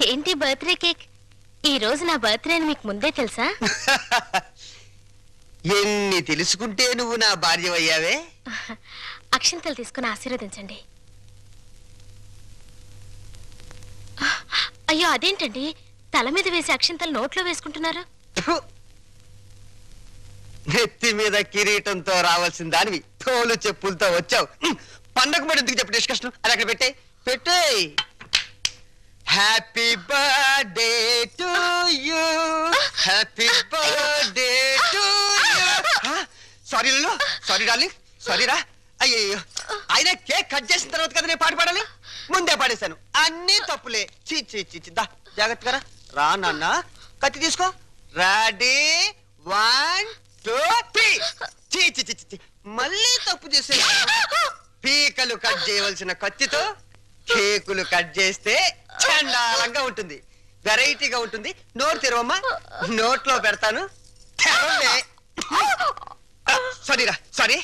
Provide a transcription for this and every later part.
ఏంటి birthday cake? ఈ రోజు నా బర్త్డే అని మీకు ముందే తెలుసా? ఎన్ని తెలుసుకుంటే నువ్వు నా భార్య అయ్యావే. అక్షంతలు తీసుకుని ఆశీర్వదించండి. అయ్యో అదేంటండి, తల మీద వేసి అక్షంతలు నోట్లో వేసుకుంటున్నారు? నెత్తి మీద కిరీటంతో రావాల్సిన దానివి తోలు చెప్పులతో వచ్చావు. పండగ పడి ఎందుకు చెప్పు డిస్కషన్? అది అక్కడ పెట్టే. Happy birthday to you, happy birthday to you. Sorry లు, సారీ డార్లింగ్, సారీ రా. అయ్యో ఆయన కేక్ కట్ చేసిన తర్వాత కదా నేను పాట పాడాలి, ముందే పాడేశాను. అన్ని తప్పులే. దా జాగ్రత్తగా రా నాన్న. కత్తి తీసుకో. రెడీ 1 2 3. మళ్ళీ తప్పు చేసే. పీకలు కట్ చేయవలసిన కత్తితో కేకులు కట్ చేస్తే చండాలంగా ఉంటుంది, వెరైటీగా ఉంటుంది. నోరు తెరవమ్మా, నోట్లో పెడతాను. సారీరా, సారీ.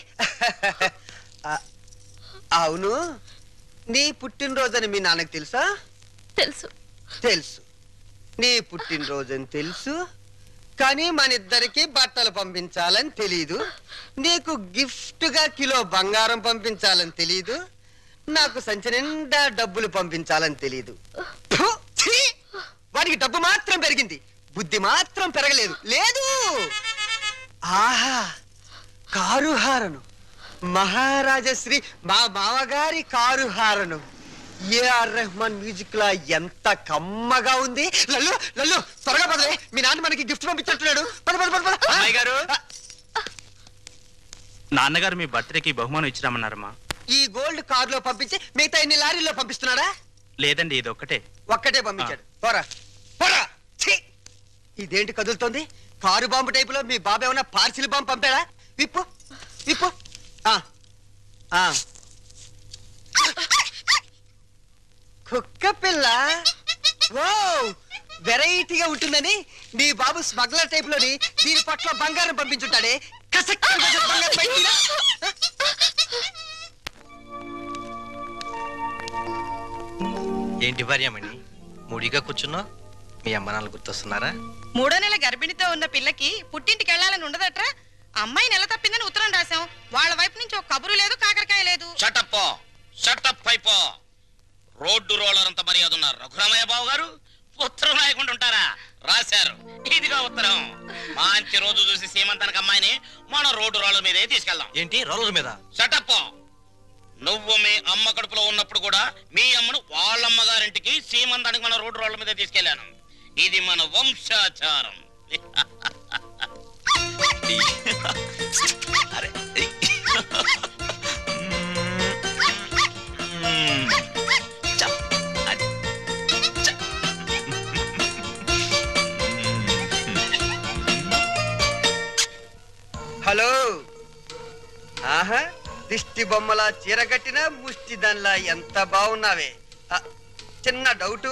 అవును, నీ పుట్టినరోజని మీ నాన్నకు తెలుసా? తెలుసు. తెలుసు, నీ పుట్టినరోజని తెలుసు. కానీ మన ఇద్దరికి బట్టలు పంపించాలని తెలీదు. నీకు గిఫ్ట్ గా కిలో బంగారం పంపించాలని తెలీదు. నాకు సంచి నిండా డబ్బులు పంపించాలని తెలీదు. వాడికి డబ్బు మాత్రం పెరిగింది, బుద్ధి మాత్రం పెరగలేదు. లేదు. ఆహా, కారు హారను, మహారాజశ్రీ మా మామగారి car horn. A R Rahman music లా ఎంత కమ్మగా ఉంది. లల్లు లల్లు త్వరగా పదవే, మీ నాన్న మనకి గిఫ్ట్ పంపించట్లేడు. అమ్మాయి గారు, నాన్నగారు మీ బర్త్డేకి బహుమానం ఇచ్చిరామన్నారమ్మా. ఈ గోల్డ్ కార్ లో పంపించి మిగతా ఎన్ని లారీల్లో పంపిస్తున్నాడా? లేదండి, ఇది ఒక్కటే పంపించాడు. పోరా పోరా. ఇదేంటి కదులుతోంది? కారు బాంబు టైప్ లో మీ బాబు ఏమన్నా పార్సిల్ బాంబు పంపాడా? విప్పు విప్పు. కుక్క పిల్ల. ఓ, వెరైటీగా ఉంటుందని నీ బాబు స్మగ్లర్ టైప్ లోని దీని పట్ల బంగారం పంపించుంటాడే. ఏంటి భార్యమణి ముడిగా కూర్చున్నా? మీ అమ్మ నాన్న గుర్తొస్తున్నారా? 3వ నెల గర్భిణితో ఉన్న పిల్లకి పుట్టింటికి వెళ్ళాలని ఉండదట్రా. అమ్మాయి నెల తప్పిందని ఉత్తరం రాశాం. వాళ్ళ వైపు నుంచి ఒక కబురు లేదు, కాకరకాయ లేదు. షటప్ అయిపో. రోడ్డు రోలర్ అంత మర్యాద ఉన్నారు రఘురామయ్య బాబు గారు. ఉత్తరం రాయకుండా ఉంటారా? రాశారు. ఇదిగా ఉత్తరం. మంచి రోజు చూసి సీమంతానికి అమ్మాయిని మనం రోడ్డు రోలర్ మీదే తీసుకెళ్దాం. ఏంటి రోలర్ మీద? షటప్. నువ్వు మీ అమ్మ కడుపులో ఉన్నప్పుడు కూడా మీ అమ్మను వాళ్ళమ్మ గారింటికి సీమంతానికి మన రోడ్డు రోలర్ మీద తీసుకెళ్లాను. ఇది మన వంశాచారం. హలో. ఆహా, దిష్టి బొమ్మలా చీరగట్టిన ముష్టి దానిలా ఎంత బాగున్నావే. చిన్న డౌటు,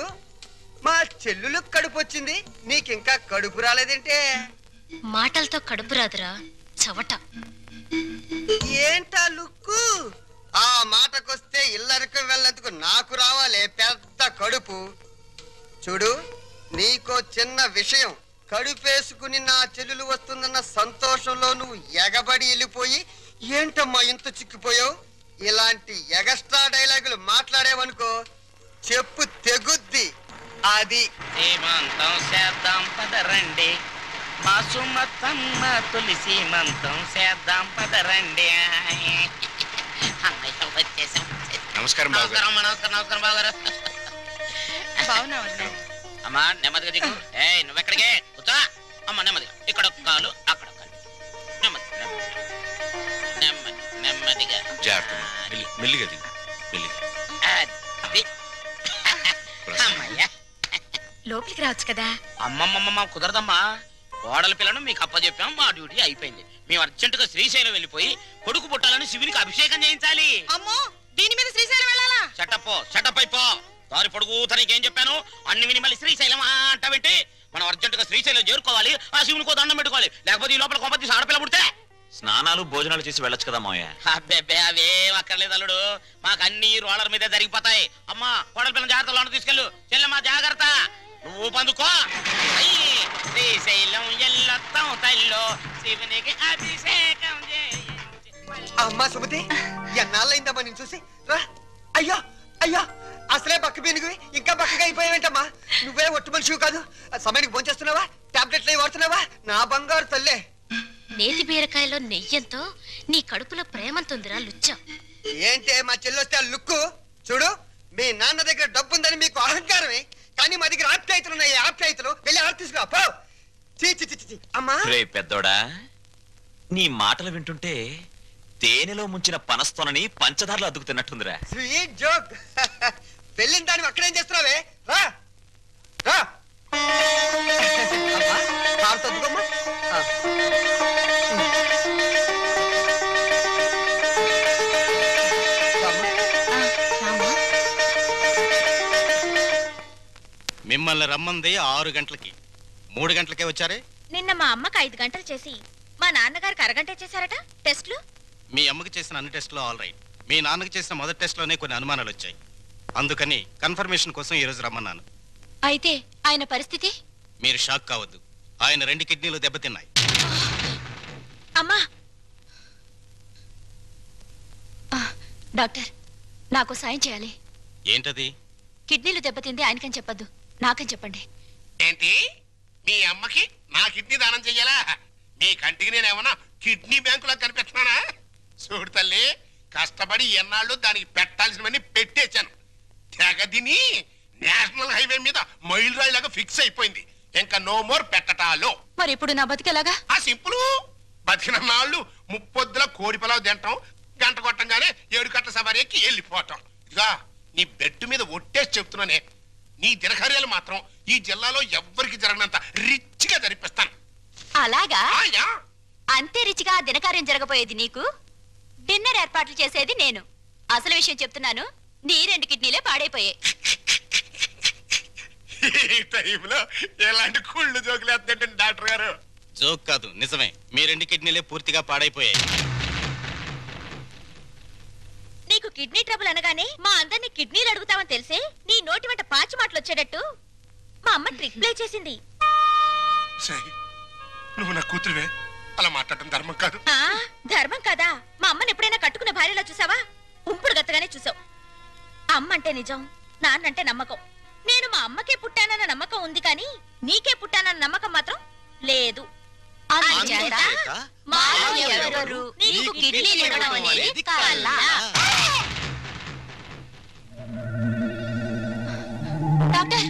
మా చెల్లులు కడుపు వచ్చింది, నీకింకా కడుపు రాలేదేంటే? మాటలతో కడుపు రాదురా చవట. ఏంటా లుక్కు? ఆ మాటకొస్తే ఇల్లరికి వెళ్ళేందుకు నాకు రావాలే పెద్ద కడుపు. చూడు, నీకో చిన్న విషయం. కడుపేసుకుని నా చెల్లెలు వస్తుందన్న సంతోషంలో నువ్వు ఎగబడి వెళ్ళిపోయి ఏంటమ్మా ఇంత చిక్కిపోయావు? ఇలాంటి ఎగస్ట్రా డైలాగులు మాట్లాడేవనుకో చెప్పు తెగుద్ది. అది సీమంతం చేద్దాం పదరండి, మా సుమతమ్మ తొలి సీమంతం చేద్దాం పదరండి. నమస్కారం నమస్కారం బాగారు. బాగున్నావు అమ్మా, నెమ్మదిగా దిగు. నువ్వెక్కడికే కూర్చో. అమ్మ నెమ్మదిగా, ఇక్కడ కాలు అక్కడ కాలు. నెమ్మది నెమ్మది నెమ్మదిగా మెల్లిగా దిగు. అమ్మయ్యా, లోపలికి రావచ్చు కదా. అమ్మమ్మమ్మ కుదరదమ్మా. కోడల పిల్లను మీకు అప్పచెప్పాం, మా డ్యూటీ అయిపోయింది. మేము అర్జెంటుగా శ్రీశైలం వెళ్ళిపోయి కొడుకు పుట్టాలని శివునికి అభిషేకం చేయించాలి. అమ్మో, దీని మీద శ్రీశైలం వెళ్ళాలా? షటప్ అయిపో. దారి పొడుగు తనకేం చెప్పాను అన్ని విని మళ్ళీ శ్రీశైలం అంటావేంటి? మనం అర్జెంటుగా శ్రీశైలం చేరుకోవాలి, ఆ శివునికో దండం పెట్టుకోవాలి. లేకపోతే ఈ లోపల కొంప తీసి ఆడపిల్ల పుడితే స్నానాలు భోజనాలు చేసి వెళ్ళొచ్చు కదా మావయ్య. అబ్బే అవేం అక్కర్లేదు అల్లుడు, మాకు అన్ని రోలర్ మీదే జరిగిపోతాయి. అమ్మా, కోడల పిల్లల జాగ్రత్త, లోన తీసుకెళ్ళు. చెల్లెమ్మా జాగ్రత్త. నువ్వు పందుకో. శ్రీశైలం ఎల్లొత్తం తల్లో శివునికి అభిషేకం అమ్మా సుమతి, ఎన్నాళ్ళైందమ్మా నేను చూసి. రా. అయ్యో అయ్యో, అసలే బక్క పీనుగువి ఇంకా బక్కగా అయిపోయావేంటమ్మా? నువ్వే ఒట్టు మనిషివి కాదు. సమయానికి భోంచేస్తున్నావా? టాబ్లెట్లు అవి వాడుతున్నావా? నా బంగారు తల్లే. నేతి బీరకాయలో నెయ్యంతో నీ కడుపులో ప్రేమంతుందిరా లుచ్చం. ఏంటే మా చెల్లొస్తే ఆ లుక్కు చూడు. మీ నాన్న దగ్గర డబ్బుందని మీకు అహంకారమే, కానీ మా దగ్గర ఆప్యాయతలు ఉన్నాయి. ఆప్యాయతలు వెళ్ళి ఆడ తీసుకురా పో. చీ అమ్మా. రే పెద్దోడా, నీ మాటలు వింటుంటే తేనెలో ముంచిన పనస్తోనని పంచదారలు అద్దుకుతున్నట్టుందిరా. Sweet joke. వెళ్ళిన దాన్ని అక్కడేం చేస్తున్నావే? రా రా. మిమ్మల్ని రమ్మంది 6 గంటలకి, 3 గంటలకే వచ్చారే. నిన్న మా అమ్మకి 5 గంటలు చేసి మా నాన్నగారికి అరగంట చేశారట టెస్ట్లు. మీ అమ్మకి చేసిన అన్ని టెస్టులు ఆల్ రైట్. మీ నాన్నకి చేసిన మొదటి టెస్ట్లోనే కొన్ని అనుమానాలు వచ్చాయి. అందుకని కన్ఫర్మేషన్ కోసం ఈరోజు రమ్మన్నాను. అయితే ఆయన పరిస్థితి? మీరు షాక్ కావద్దు. ఆయన 2 కిడ్నీలు దెబ్బతిన్నాయి. అమ్మా డాక్టర్, నాకు సాయం చేయాలి. ఏంటది? కిడ్నీలు దెబ్బతింది ఆయనకని చెప్పద్దు, నాకని చెప్పండి. ఏంటి? మీ అమ్మకి నా కిడ్నీ దానం చెయ్యాలా? మీ కంటికి నేనేమన్నా కిడ్నీ బ్యాంకులో కనిపిస్తున్నానా? చూడు తల్లి, కష్టపడి ఎన్నాళ్ళు దానికి పెట్టాల్సినవన్నీ పెట్టేశాను. తెగదిని నేషనల్ హైవే మీద మైల్ రాయిలాగా ఫిక్స్ అయిపోయింది. ఇంకా నో మోర్ పెట్టటాలు. మరి ఇప్పుడు నా బతికేలాగా? ఆ సింపుల్. బతికిన నాళ్ళు ముప్పొద్దుల కోడి పొలావు తింటాం, గంట కొట్టంగానే 7 గంటల సవారీ ఎక్కి వెళ్ళిపోవటం. ఇదిగా నీ బెడ్ మీద ఒట్టేసి చెప్తున్నానే, నీ దినకార్యాలు మాత్రం ఈ జిల్లాలో ఎవ్వరికి జరగనంత రిచ్గా జరిపిస్తాను. అలాగా? ఆయా. అంతే రిచిగా ఆ దినకార్యం జరగబోయేది నీకు, డిన్నర్ ఏర్పాట్లు చేసేది నేను. అసలు విషయం చెప్తున్నాను, నీ 2 కిడ్నీలే పాడైపోయాయి. ఈ టైంలో ఎలాంటి కుళ్ళు జోకులు వేస్తుంటే డాక్టర్ గారు. జోక్ కాదు, నిజమే. మీ 2 కిడ్నీలే పూర్తిగా పాడైపోయాయి. నీకు కిడ్నీ ట్రబుల్ అనగానే మా అందరినీ కిడ్నీలు అడుగుతామని తెలిసే నీ నోటి వెంట పాచి మాటలు వచ్చేటట్టు మా అమ్మ ట్రిక్ ప్లే చేసింది. సై, నువ్వు నా కూతురువే, అలా మాట్లాడటం ధర్మం కాదు. ధర్మం కాదా? మా అమ్మని ఎప్పుడైనా కట్టుకున్న భార్యలా చూసావా? ఉంపుడు గత్తగానే చూసావు. అమ్మ అంటే నిజం, నాన్నంటే నమ్మకం. నేను మా అమ్మకే పుట్టానన్న నమ్మకం ఉంది, కానీ నీకే పుట్టానన్న నమ్మకం మాత్రం లేదు. అందుచేత మాలో ఎవరెవరు నీకు కిడ్నీలు ఇవ్వడం అనేది కల. డాక్టర్,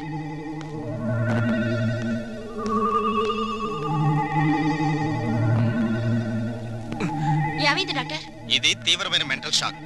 ఏమైంది డాక్టర్? ఇది తీవ్రమైన మెంటల్ షాక్.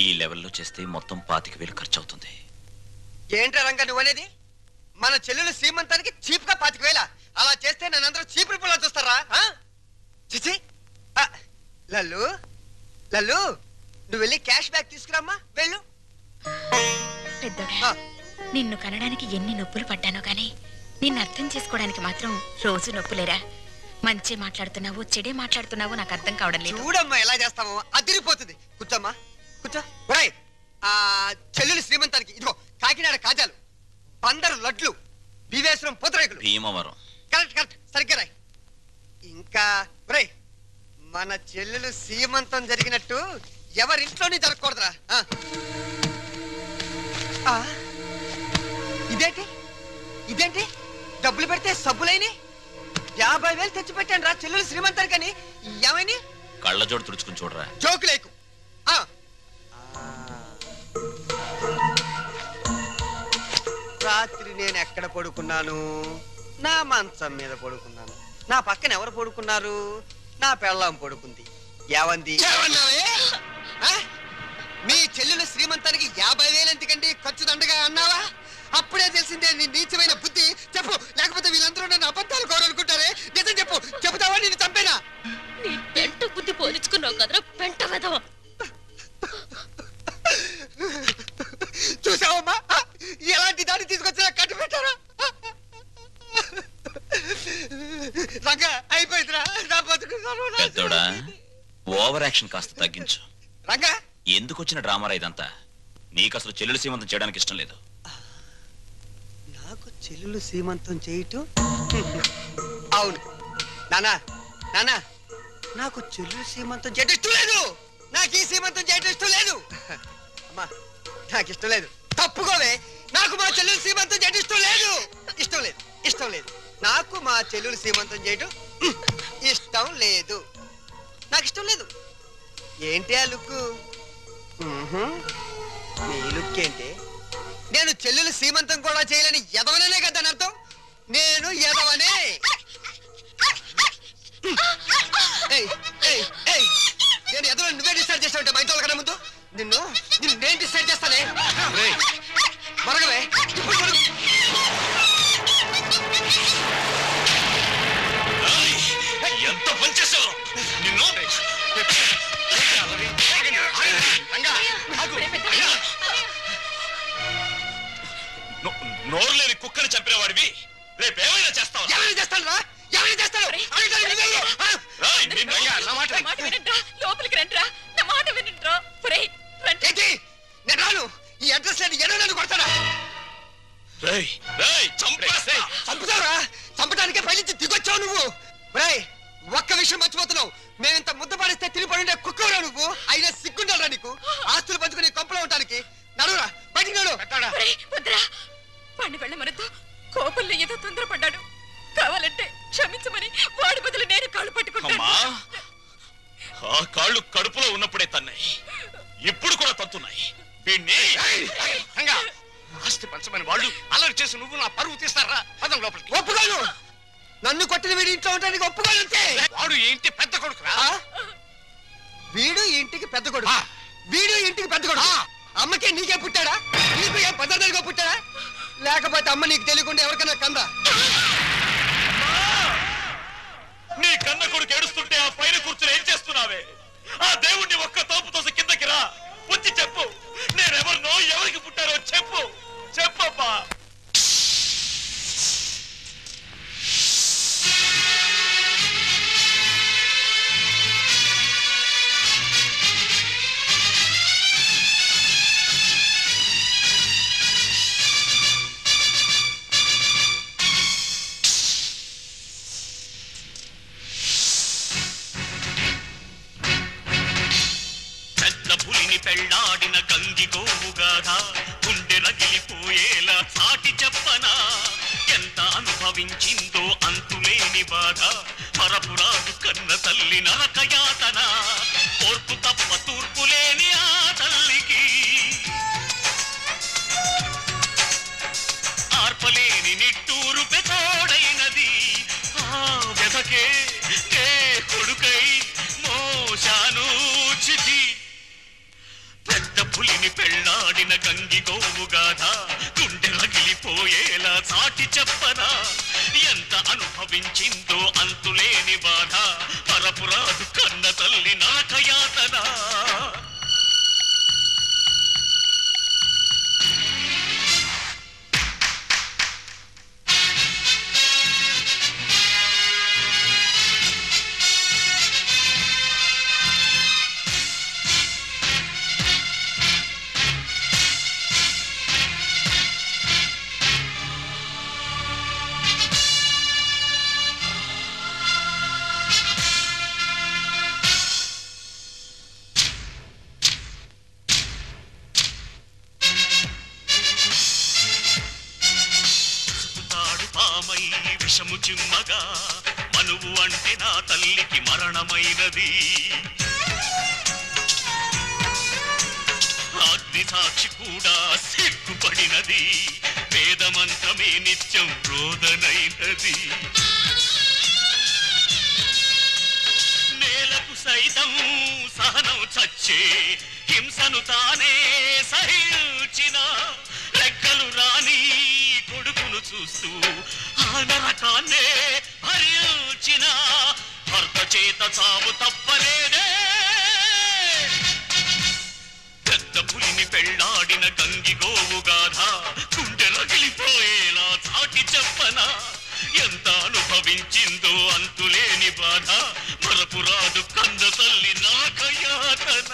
ఈ లెవెల్లో చేస్తే మొత్తం 25,000 ఖర్చు అవుతుంది. ఏంట్రా రంగా నువ్వనేది? మన చెల్లెలు శ్రీమంతానికి చీప్ గా 25,000? అలా చేస్తే నన్నందరూ చీప్ రిపుల్లా చూస్తారా? చిచి. లల్లు లల్లు, నువ్వు వెళ్ళి క్యాష్ బ్యాక్ తీసుకురామ్మా, వెళ్ళు. పెద్దోడా, నిన్ను కనడానికి ఎన్ని నొప్పులు పడ్డానో గాని నిన్ను అర్థం చేసుకోవడానికి మాత్రం రోజు నొప్పులేరా. మంచి మాట్లాడుతున్నావు, చెడే మాట్లాడుతున్నావు నాకు అర్థం కావడం లేదు. చూడమ్మా ఎలా చేస్తామో, అదిరిపోతుంది. కూర్చోమ్మా, కూర్చో. ఒరేయ్, చెల్లెలు శ్రీమంతానికి ఇదిగో కాకినాడ కాజాలు, 15 లడ్లు, భీమేశ్వరం పూతరేకులు. భీమవరం. కరెక్ట్ కరెక్ట్, సరిగ్గా రాయ్. ఇంకా ఒరేయ్, మన చెల్లెలు శ్రీమంతం జరిగినట్టు ఎవరింట్లోనే జరగకూడదురా. ఇదేంటి ఇదేంటి డబ్బులు పెడితే సబ్బులైని 50,000 తెచ్చి పెట్టాను రా చెల్లెలు శ్రీమంతానికని. ఏమైనా కళ్ళజోడు తుడుచుకుని చూడరా. జోకు లేకు. రాత్రి నేను ఎక్కడ పడుకున్నాను? నా మంచం మీద పడుకున్నాను. నా పక్కన ఎవరు పడుకున్నారు? నా పెళ్ళాం పడుకుంది. ఏవంది? మీ చెల్లెలు శ్రీమంతానికి 50,000 ఎందుకండి ఖర్చు దండగా అన్నావా? అప్పుడే తెలిసిందే నీ నీచమైన బుద్ధి. చెప్పు, లేకపోతే వీళ్ళందరూ నన్ను అబద్ధాలు కోరనుకుంటారే. నిజం చెప్పు. చెబుతావా నేను చంపేనా? నీ పెంట బుద్ధి పోల్చుకున్నావు కదరా పెంట వెధవ. చూసావమ్మా ఎలాంటి దాన్ని తీసుకొచ్చినా కట్టు పెట్టారా? రంగా అయిపోయిందిరా. పెద్దోడా, ఓవర్ యాక్షన్ కాస్త తగ్గించు. రంగా, ఎందుకు వచ్చిన డ్రామారా ఇదంతా? నీకు అసలు చెల్లెలు సీమంతం చేయడానికి ఇష్టం లేదు. నాకు చెల్లెలు సీమంతం చేయటం? అవును నానా, నానా నాకు చెల్లెలు సీమంతం చేయటం ఇష్టం లేదు. నాకు ఈ సీమంతం చేయటం ఇష్టం లేదు. అమ్మా నాకు ఇష్టం లేదు. తప్పుకోవే. నాకు మా చెల్లెలు సీమంతం చేయటం ఇష్టం లేదు. ఇష్టం లేదు, ఇష్టం లేదు. నాకు మా చెల్లెలు సీమంతం చేయటం ఇష్టం లేదు. నాకు ఇష్టం లేదు. ఏంటి ఆ లుక్? నీ లుక్ ఏంటి? నేను చెల్లెలు సీమంతం కూడా చేయలేని ఎదవననే కదా అని అర్థం. నేను ఎదవనే. నేను ఎదవని నువ్వే డిసైడ్ చేస్తావుంటే మా ఇంట్లో కన్నా ముందు నిన్ను నేను డిసైడ్ చేస్తానే. మరగవే ఇప్పుడు మరుగు. ఎంత పనిచేసావు నిన్ను! నోరు లేని కుక్కని చంపిన వాడివి రేపేమైనా చేస్తావు? ఎవరైనా చేస్తాను రా, ఎవరైనా చేస్తాను. లోపలికి రండిరా, నా మాట వినండిరా. ఏంటి నేను రాను. ఈ అడ్రస్ లేని ఎన్నో నన్ను కొడతాడా? చంపుతావురా? చంపడానికే పైనుంచి దిగొచ్చావు నువ్వు. ఒక్క విషయం మర్చిపోతున్నావు. మేమింత ముద్ద పడిస్తే తిరిగిపడి కుక్కవరా నువ్వు. అయినా సిగ్గుండాలరా నీకు? ఆస్తులు పంచుకుని కొంపలో ఉండడానికి. నడురా బయటికి నడు. వాడిని వెళ్ళమనద్దు. కోపంలో ఏదో తొందరపడ్డాడు. కావాలంటే క్షమించమని వాడి బదులు నేను కాళ్ళు పట్టుకుంటాను. ఆ కాళ్ళు కడుపులో ఉన్నప్పుడే తన్నాయి, ఇప్పుడు కూడా తత్తున్నాయి. వీణ్ణి ఆస్తి పంచమని వాళ్ళు అల్లరి చేసి నువ్వు నా పరువు తీస్తారా? పదం లోపలికి. ఒప్పుకోను. నన్ను కొట్టిన వీడి ఇంట్లో ఉండడానికి ఒప్పుకోను. వాడు ఏంటి పెద్ద కొడుకురా? వీడు ఇంటికి పెద్ద కొడుకు. వీడు ఇంటికి పెద్ద కొడుకు. అమ్మకే నీకే పుట్టాడా? నీకు ఏం పద్ధతిగా పుట్టాడా? లేకపోతే అమ్మ నీకు తెలియకుండా ఎవరికైనా కందా? నీ కన్న కొడుకు ఏడుస్తుంటే ఆ పైన కూర్చుని ఏం చేస్తున్నావే? ఆ దేవుణ్ణి ఒక్క తోపు తోసి కిందకి రా, వచ్చి చెప్పు. నేనెవరినో, ఎవరికి పుట్టారో చెప్పు. చెప్పమ్మా. పెళ్ళాడిన గంగి గోవుగాథ గుండె రగిలిపోయేలా సాటి చెప్పనా? ఎంత అనుభవించిందో అంతులేని బాధ, మరపురాదు కన్న తల్లి నరకయాతన. ఓర్పు తప్ప తూర్పు లేని ఆ తల్లికి ఆర్పలేని నిట్టూరు పెతోడైనది. ఆ వెదకే నే కొడుకై మోశాను చితి. పెద్ద పులిని పెళ్ళాడిన గంగి గోవుగాథ గుండె రగిలిపోయేలా సాటి చెప్పనా? ఎంత అనుభవించిందో అంతులేని బాధ, పరపురాదు కన్న తల్లి నరకయాతన. విషము చిమ్మగా మనువు అంటే నా తల్లికి మరణమైనది. అగ్ని అగ్ని సాక్షి కూడా సిగ్గుపడినది, వేద మంత్రమే నిత్యం రోదనైనది. నేలకు సైతం సహనం చచ్చే హింసను తానే సహించిన, రెక్కలు రాని కొడుకును చూస్తూ ఆ నరకాన్నే భరించిన, భర్త చేత చావు తప్పలేదే. పెద్ద పులిని పెళ్లాడిన గంగి గోవు గాథ గుండె రగిలిపోయేలా చాటి చెప్పనా, ఎంత అనుభవించిందో అంతులేని బాధ, మరపురాదు కంద తల్లి నరకయాతన.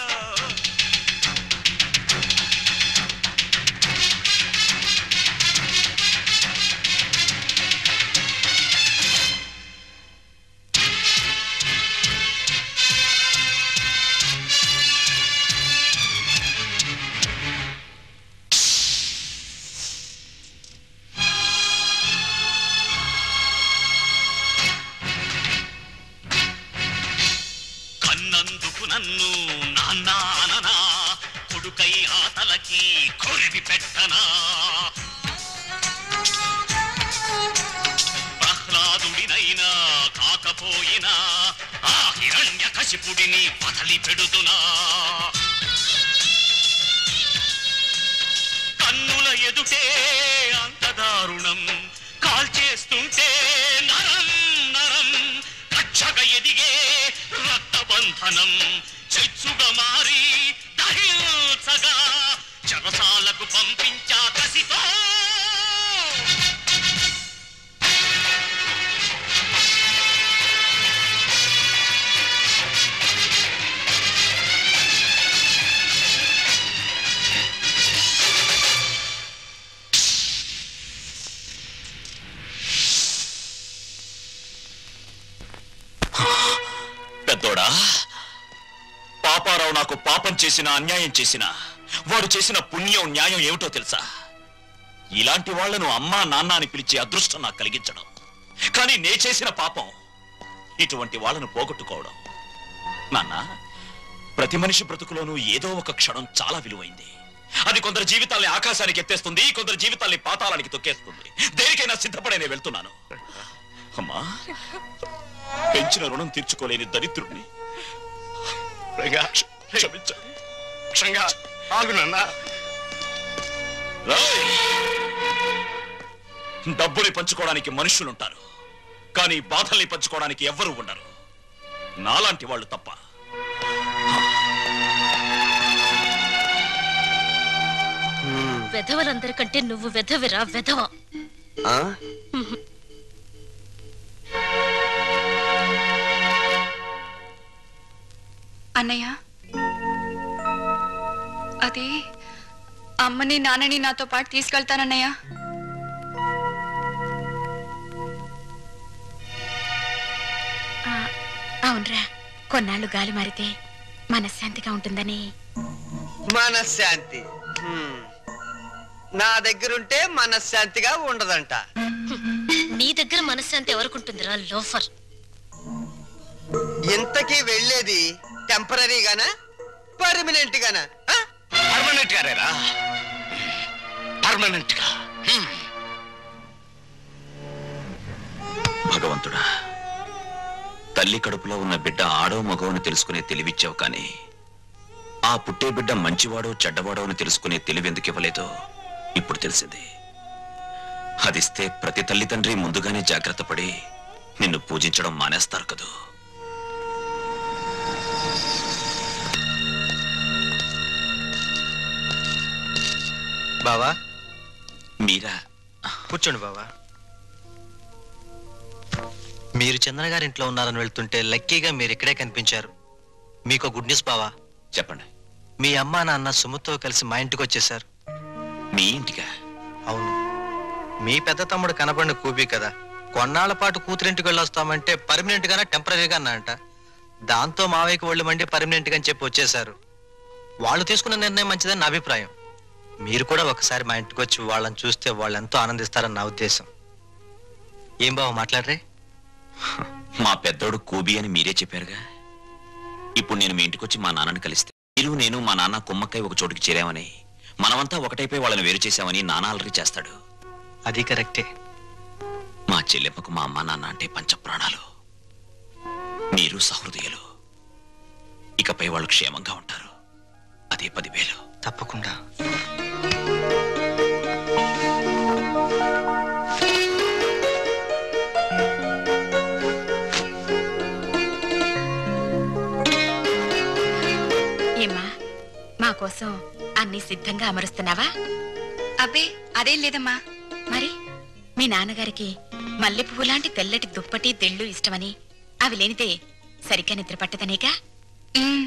నన్ను నాన్న కొడుకై ఆతలకి కొరివి పెట్టనా, ప్రహ్లాదుడినైనా కాకపోయినా ఆ హిరణ్య కశిపుడిని వదలి పెడుతున్నా, కన్నుల ఎదుటే అంత దారుణం కాల్చేస్తుంటే నరం నరం, కచ్చగ ఎదిగే రక్తబంధనం చెచ్చుగా మారి దహించగా, చెరసాలకు పంపించా కసితో. పెద్దోడా, పాపారావు నాకు పాపం చేసిన అన్యాయం చేసిన వాడు చేసిన పుణ్యం న్యాయం ఏమిటో తెలుసా? ఇలాంటి వాళ్లను అమ్మా నాన్న అని పిలిచే అదృష్టం నాకు కలిగించడం. కానీ నే చేసిన పాపం ఇటువంటి వాళ్ళను పోగొట్టుకోవడం. నాన్న, ప్రతి మనిషి బ్రతుకులోనూ ఏదో ఒక క్షణం చాలా విలువైంది. అది కొందరు జీవితాల్ని ఆకాశానికి ఎత్తేస్తుంది, కొందరు జీవితాల్ని పాతాళానికి తొక్కేస్తుంది. దేనికైనా సిద్ధపడే నేను వెళ్తున్నాను. అమ్మా, పెంచిన రుణం తీర్చుకోలేని దరిద్రుడిని డబ్బుని పంచుకోవడానికి మనుషులుంటారు, కానీ బాధల్ని పంచుకోవడానికి ఎవ్వరూ ఉండరు. నాలాంటి వాళ్ళు తప్ప. వెధవలందరికంటే నువ్వు వెధవిరా వెధవ. అన్నయ్య, అది అమ్మని నాన్నని నాతో పాటు తీసుకెళ్తానన్నయ్య. అవునరా, కొన్నాళ్ళు గాలి మారితే మనశ్శాంతిగా ఉంటుందని. మనశ్శాంతి నా దగ్గరుంటే మనశ్శాంతిగా ఉండదంట. నీ దగ్గర మనశ్శాంతి ఎవరుకుంటుందిరా లోఫర్? ఇంతకీ వెళ్ళేది టెంపరీగానా పర్మనెంట్ గానా? పర్మనెంట్ గారేరా, పర్మనెంట్ గా. భగవంతుడా, తల్లి కడుపులో ఉన్న బిడ్డ ఆడో మగోని తెలుసుకునే తెలివిచ్చావు, కానీ ఆ పుట్టే బిడ్డ మంచివాడో చెడ్డవాడో అని తెలుసుకునే తెలివి ఎందుకు ఇవ్వలేదో ఇప్పుడు తెలిసింది. అదిస్తే ప్రతి తల్లిదండ్రి ముందుగానే జాగ్రత్త పడి నిన్ను పూజించడం మానేస్తారు కదూ. బావా, మీరా? కూర్చోండి బావా. మీరు చంద్ర గారింట్లో ఉన్నారని వెళ్తుంటే లక్కీగా మీరు ఇక్కడే కనిపించారు. మీకు గుడ్ న్యూస్ బావా. చెప్పండి. మీ అమ్మా నాన్న సుమతో కలిసి మా ఇంటికి వచ్చేసారు. మీ ఇంటికా? అవును. మీ పెద్ద తమ్ముడు కనబడిన కూబీ కదా, కొన్నాళ్ల పాటు కూతురింటికి వెళ్ళొస్తామంటే పర్మనెంట్ గానా టెంపరీగా అన్నారంట. దాంతో మావయ్యకి ఒళ్ళు మండి పర్మనెంట్ గా అని చెప్పి వచ్చేసారు. వాళ్ళు తీసుకున్న నిర్ణయం మంచిదని నా అభిప్రాయం. మీరు కూడా ఒకసారి మా ఇంటికి వచ్చి వాళ్ళని చూస్తే వాళ్ళు ఎంతో ఆనందిస్తారని నా ఉద్దేశం. ఏం బావ మాట్లాడరే? మా పెద్దోడు కూబీ అని మీరే చెప్పారుగా. ఇప్పుడు నేను మీ ఇంటికి వచ్చి మా నాన్నని కలిస్తే మీరు నేను మా నాన్న కుమ్మక్కై ఒక చోటుకి చేరామని మనమంతా ఒకటైపోయి వాళ్ళని వేరు చేశామని నాన్న అలరి చేస్తాడు. అది కరెక్టే. మా చెల్లెమ్మకు మా అమ్మ నాన్న అంటే పంచప్రాణాలు, మీరు సహృదయులు. ఇకపై వాళ్ళు క్షేమంగా ఉంటారు. అదే 10,000. తప్పకుండా. ఏమ్మా, మా కోసం అన్ని సిద్ధంగా అమరుస్తున్నావా? అబ్బే అదేం లేదమ్మా. మరి మీ నాన్నగారికి మల్లె పువ్వు లాంటి తెల్లటి దుప్పటి తెళ్ళు ఇష్టమని, అవి లేనిదే సరిగ్గా నిద్ర పట్టదనేగా. ఉమ్,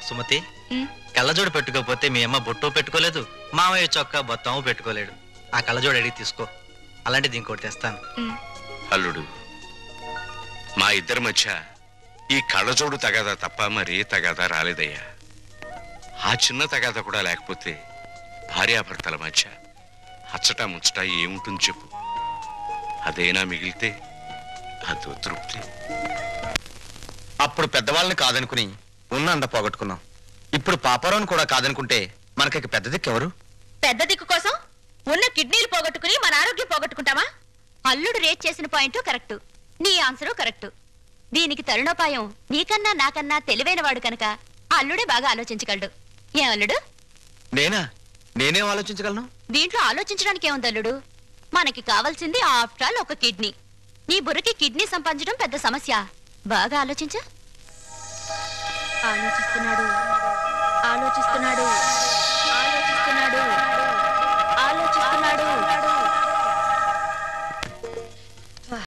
సుమతి, ఉమ్. కళ్ళజోడు పెట్టుకోకపోతే మీ అమ్మ బొట్టు పెట్టుకోలేదు, మామయ్య చొక్కా బొత్తాము పెట్టుకోలేడు. ఆ కళ్ళజోడు అడిగి తీసుకో, అలాంటిది ఇంకోటి తెస్తాను. అల్లుడు, మా ఇద్దరి మధ్య ఈ కళ్ళజోడు తగాదా తప్ప మరీ తగాదా రాలేదయ్యా. ఆ చిన్న తగాదా కూడా లేకపోతే భార్యాభర్తల మధ్య అచ్చటా ముచ్చట ఏముంటుంది చెప్పు? అదేనా మిగిలితే అదో తృప్తి. అప్పుడు పెద్దవాళ్ళని కాదనుకుని ఉన్న అంద పోగొట్టుకున్నాం. ఇప్పుడు పాపారావుని కూడా కాదనుకుంటే మనకి పెద్ద దిక్కు ఎవరు? పెద్ద దిక్కు కోసం ఉన్న కిడ్నీలు పోగొట్టుకుని మన ఆరోగ్యం పోగొట్టుకుంటావా? అల్లుడు రేట్ చేసిన పాయింట్ కరెక్ట్, నీ ఆన్సరు కరెక్ట్. దీనికి తరుణోపాయం నీకన్నా నాకన్నా తెలివైన వాడు కనుక అల్లుడే బాగా ఆలోచించగలడు. ఏం అల్లుడు? నేనేం ఆలోచించగలను? దీంట్లో ఆలోచించడానికి ఏముంది అల్లుడు? మనకి కావాల్సింది ఆఫ్టర్ ఆల్ ఒక కిడ్నీ. నీ బుర్రకి కిడ్నీ సంపాదించడం పెద్ద సమస్య. బాగా ఆలోచించు. ఆలోచిస్తున్నాడు.